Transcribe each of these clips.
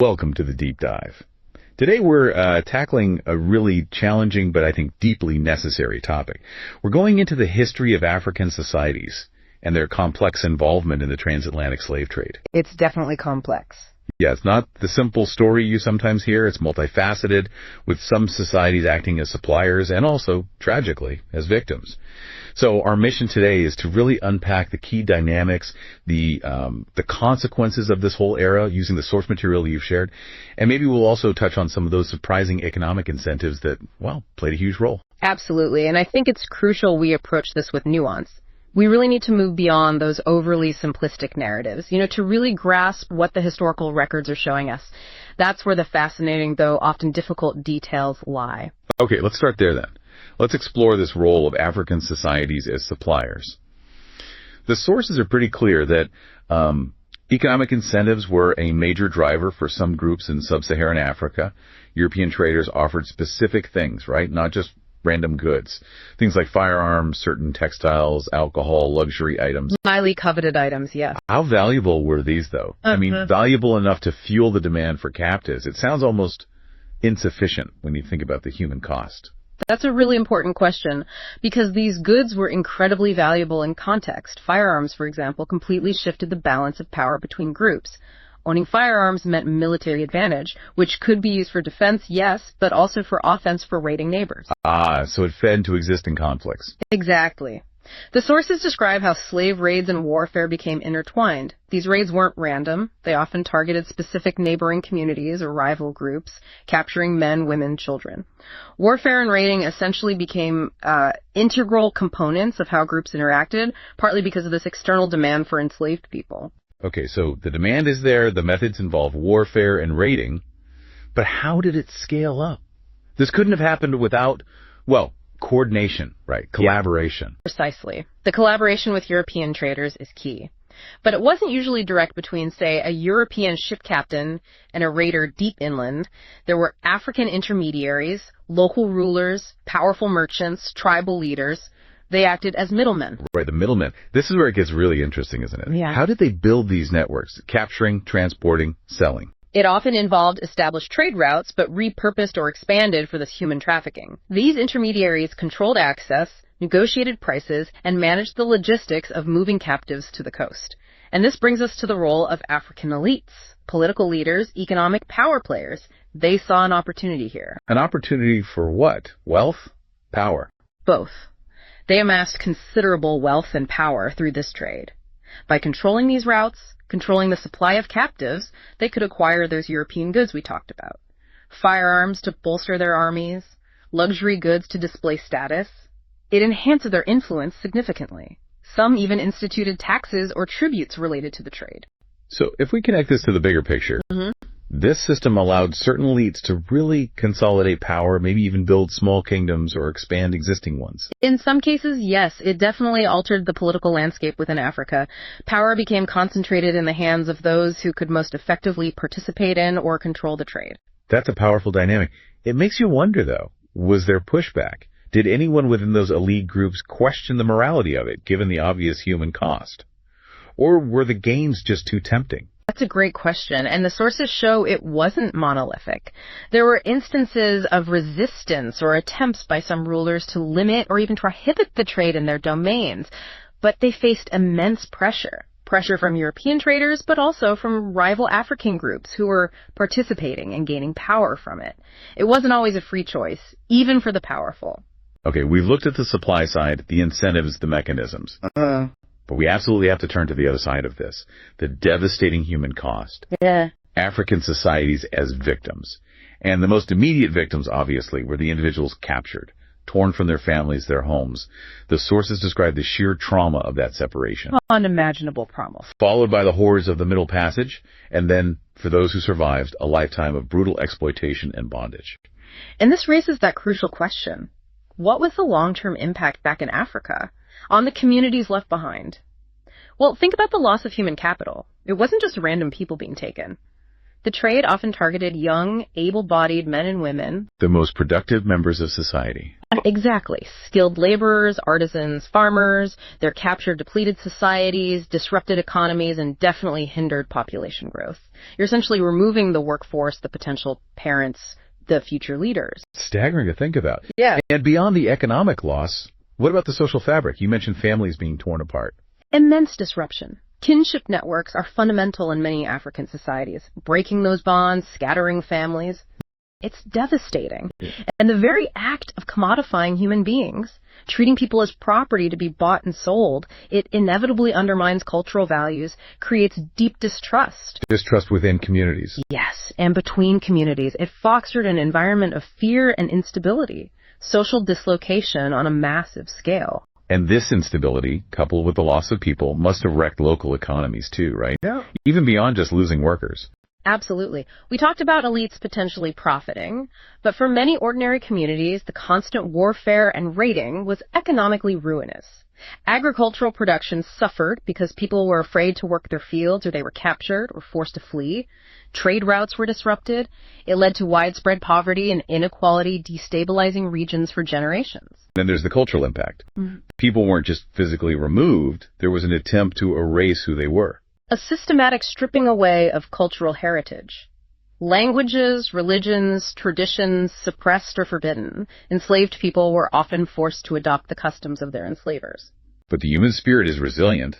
Welcome to the Deep Dive. Today we're tackling a really challenging but I think deeply necessary topic. We're going into the history of African societies and their complex involvement in the transatlantic slave trade. It's definitely complex. Yeah, it's not the simple story you sometimes hear. It's multifaceted, with some societies acting as suppliers and also, tragically, as victims. So our mission today is to really unpack the key dynamics, the consequences of this whole era using the source material you've shared, and maybe we'll also touch on some of those surprising economic incentives that, well, played a huge role. Absolutely, and I think it's crucial we approach this with nuance. We really need to move beyond those overly simplistic narratives, to really grasp what the historical records are showing us. That's where the fascinating, though often difficult details lie. Okay, let's start there then. Let's explore this role of African societies as suppliers. The sources are pretty clear that economic incentives were a major driver for some groups in sub-Saharan Africa. European traders offered specific things, right? Not just random goods. Things like firearms, certain textiles, alcohol, luxury items. Highly coveted items, yes. How valuable were these, though? I mean, valuable enough to fuel the demand for captives. It sounds almost insufficient when you think about the human cost. That's a really important question, because these goods were incredibly valuable in context. Firearms, for example, completely shifted the balance of power between groups. Owning firearms meant military advantage, which could be used for defense, yes, but also for offense for raiding neighbors. So it fed into existing conflicts. Exactly. The sources describe how slave raids and warfare became intertwined. These raids weren't random. They often targeted specific neighboring communities or rival groups, capturing men, women, children. Warfare and raiding essentially became integral components of how groups interacted, partly because of this external demand for enslaved people. Okay, so the demand is there, the methods involve warfare and raiding, but how did it scale up? This couldn't have happened without, well, coordination, right? Collaboration. Yeah, precisely. The collaboration with European traders is key. But it wasn't usually direct between, say, a European ship captain and a raider deep inland. There were African intermediaries, local rulers, powerful merchants, tribal leaders. They acted as middlemen. Right, the middlemen. This is where it gets really interesting, isn't it? Yeah. How did they build these networks? Capturing, transporting, selling. It often involved established trade routes, but repurposed or expanded for this human trafficking. These intermediaries controlled access, negotiated prices, and managed the logistics of moving captives to the coast. And this brings us to the role of African elites, political leaders, economic power players. They saw an opportunity here. An opportunity for what? Wealth? Power? Both. They amassed considerable wealth and power through this trade. By controlling these routes, controlling the supply of captives, they could acquire those European goods we talked about. Firearms to bolster their armies, luxury goods to display status. It enhanced their influence significantly. Some even instituted taxes or tributes related to the trade. So if we connect this to the bigger picture, this system allowed certain elites to really consolidate power, maybe even build small kingdoms or expand existing ones. In some cases, yes, it definitely altered the political landscape within Africa. Power became concentrated in the hands of those who could most effectively participate in or control the trade. That's a powerful dynamic. It makes you wonder, though, was there pushback? Did anyone within those elite groups question the morality of it, given the obvious human cost? Or were the gains just too tempting? That's a great question, and the sources show it wasn't monolithic. There were instances of resistance or attempts by some rulers to limit or even prohibit the trade in their domains, but they faced immense pressure. Pressure from European traders, but also from rival African groups who were participating and gaining power from it. It wasn't always a free choice, even for the powerful. Okay, we've looked at the supply side, the incentives, the mechanisms. But we absolutely have to turn to the other side of this, the devastating human cost. Yeah. African societies as victims. And the most immediate victims, obviously, were the individuals captured, torn from their families, their homes. The sources describe the sheer trauma of that separation. Unimaginable trauma. Followed by the horrors of the Middle Passage, and then, for those who survived, a lifetime of brutal exploitation and bondage. And this raises that crucial question. What was the long-term impact back in Africa on the communities left behind? Well, think about the loss of human capital. It wasn't just random people being taken. The trade often targeted young, able-bodied men and women. The most productive members of society. Exactly. Skilled laborers, artisans, farmers. Their captured depleted societies, disrupted economies, and definitely hindered population growth. You're essentially removing the workforce, the potential parents, the future leaders. Staggering to think about. Yeah. And beyond the economic loss, what about the social fabric? You mentioned families being torn apart. Immense disruption. Kinship networks are fundamental in many African societies. Breaking those bonds, scattering families. It's devastating. And the very act of commodifying human beings, treating people as property to be bought and sold, it inevitably undermines cultural values, creates deep distrust. Distrust within communities. Yes, and between communities. It fostered an environment of fear and instability, social dislocation on a massive scale. And this instability, coupled with the loss of people, must have wrecked local economies too, right? Yeah. Even beyond just losing workers. Absolutely. We talked about elites potentially profiting, but for many ordinary communities, the constant warfare and raiding was economically ruinous. Agricultural production suffered because people were afraid to work their fields or they were captured or forced to flee. Trade routes were disrupted. It led to widespread poverty and inequality, destabilizing regions for generations. Then there's the cultural impact. People weren't just physically removed. There was an attempt to erase who they were. A systematic stripping away of cultural heritage. Languages, religions, traditions suppressed or forbidden. Enslaved people were often forced to adopt the customs of their enslavers. But the human spirit is resilient.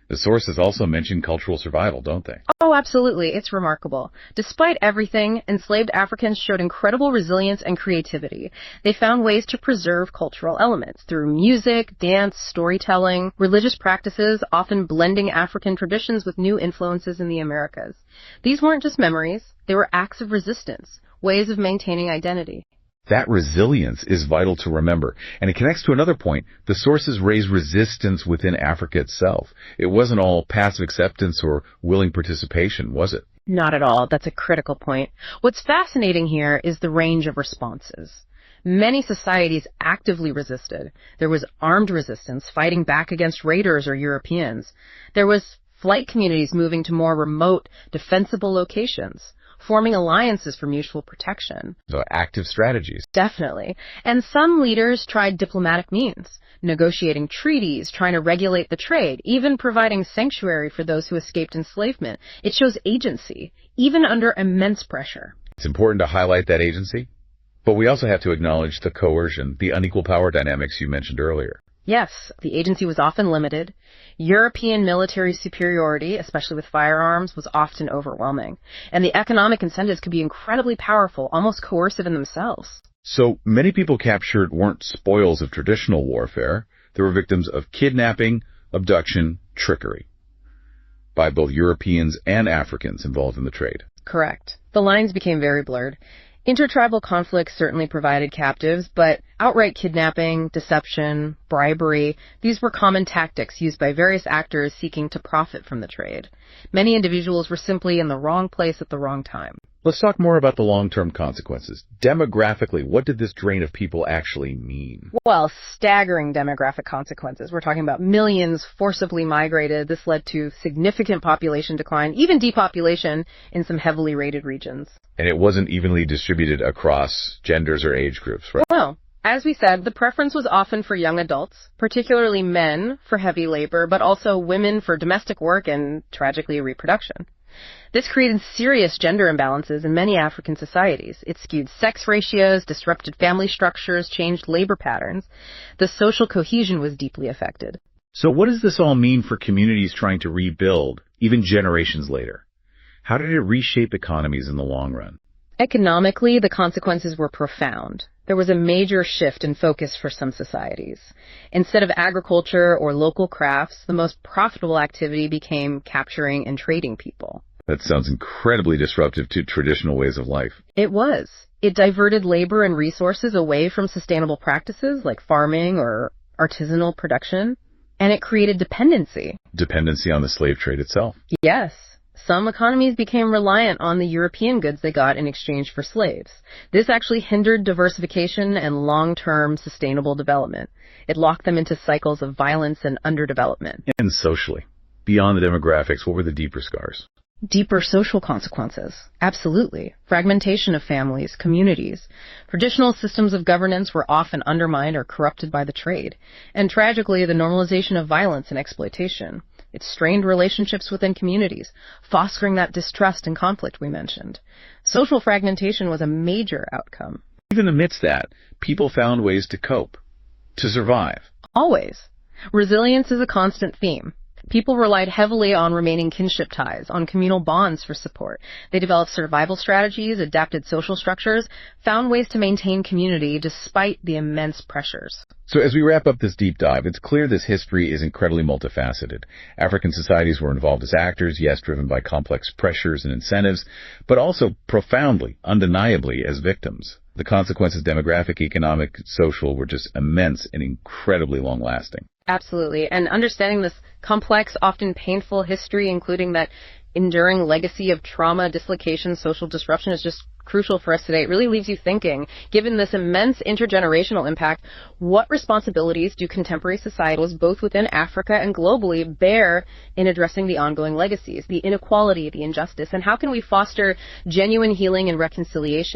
The sources also mention cultural survival, don't they? Oh, absolutely. It's remarkable. Despite everything, enslaved Africans showed incredible resilience and creativity. They found ways to preserve cultural elements through music, dance, storytelling, religious practices, often blending African traditions with new influences in the Americas. These weren't just memories. They were acts of resistance, ways of maintaining identity. That resilience is vital to remember, and it connects to another point. The sources raise resistance within Africa itself. It wasn't all passive acceptance or willing participation, was it? Not at all. That's a critical point. What's fascinating here is the range of responses. Many societies actively resisted. There was armed resistance, fighting back against raiders or Europeans. There was flight communities moving to more remote, defensible locations, forming alliances for mutual protection. So active strategies. Definitely. And some leaders tried diplomatic means, negotiating treaties, trying to regulate the trade, even providing sanctuary for those who escaped enslavement. It shows agency, even under immense pressure. It's important to highlight that agency, but we also have to acknowledge the coercion, the unequal power dynamics you mentioned earlier. Yes, the agency was often limited. European military superiority, especially with firearms, was often overwhelming. And the economic incentives could be incredibly powerful, almost coercive in themselves. So many people captured weren't spoils of traditional warfare. They were victims of kidnapping, abduction, trickery by both Europeans and Africans involved in the trade. Correct. The lines became very blurred. Intertribal conflicts certainly provided captives, but outright kidnapping, deception, bribery, these were common tactics used by various actors seeking to profit from the trade. Many individuals were simply in the wrong place at the wrong time. Let's talk more about the long-term consequences. Demographically, what did this drain of people actually mean? Well, staggering demographic consequences. We're talking about millions forcibly migrated. This led to significant population decline, even depopulation in some heavily raided regions. And it wasn't evenly distributed across genders or age groups, right? Well, as we said, the preference was often for young adults, particularly men for heavy labor, but also women for domestic work and, tragically, reproduction. This created serious gender imbalances in many African societies. It skewed sex ratios, disrupted family structures, changed labor patterns. The social cohesion was deeply affected. So what does this all mean for communities trying to rebuild, even generations later? How did it reshape economies in the long run? Economically, the consequences were profound. There was a major shift in focus for some societies. Instead of agriculture or local crafts, the most profitable activity became capturing and trading people. That sounds incredibly disruptive to traditional ways of life. It was. It diverted labor and resources away from sustainable practices like farming or artisanal production, and it created dependency. Dependency on the slave trade itself. Yes. Some economies became reliant on the European goods they got in exchange for slaves. This actually hindered diversification and long-term sustainable development. It locked them into cycles of violence and underdevelopment. And socially, beyond the demographics, what were the deeper scars? Deeper social consequences. Absolutely. Fragmentation of families, communities. Traditional systems of governance were often undermined or corrupted by the trade. And tragically, the normalization of violence and exploitation. It strained relationships within communities, fostering that distrust and conflict we mentioned. Social fragmentation was a major outcome. Even amidst that, people found ways to cope, to survive. Always. Resilience is a constant theme. People relied heavily on remaining kinship ties, on communal bonds for support. They developed survival strategies, adapted social structures, found ways to maintain community despite the immense pressures. So as we wrap up this deep dive, it's clear this history is incredibly multifaceted. African societies were involved as actors, yes, driven by complex pressures and incentives, but also profoundly, undeniably as victims. The consequences, demographic, economic, social, were just immense and incredibly long-lasting. Absolutely. And understanding this complex, often painful history, including that enduring legacy of trauma, dislocation, social disruption, is just crucial for us today. It really leaves you thinking, given this immense intergenerational impact, what responsibilities do contemporary societies, both within Africa and globally, bear in addressing the ongoing legacies, the inequality, the injustice, and how can we foster genuine healing and reconciliation?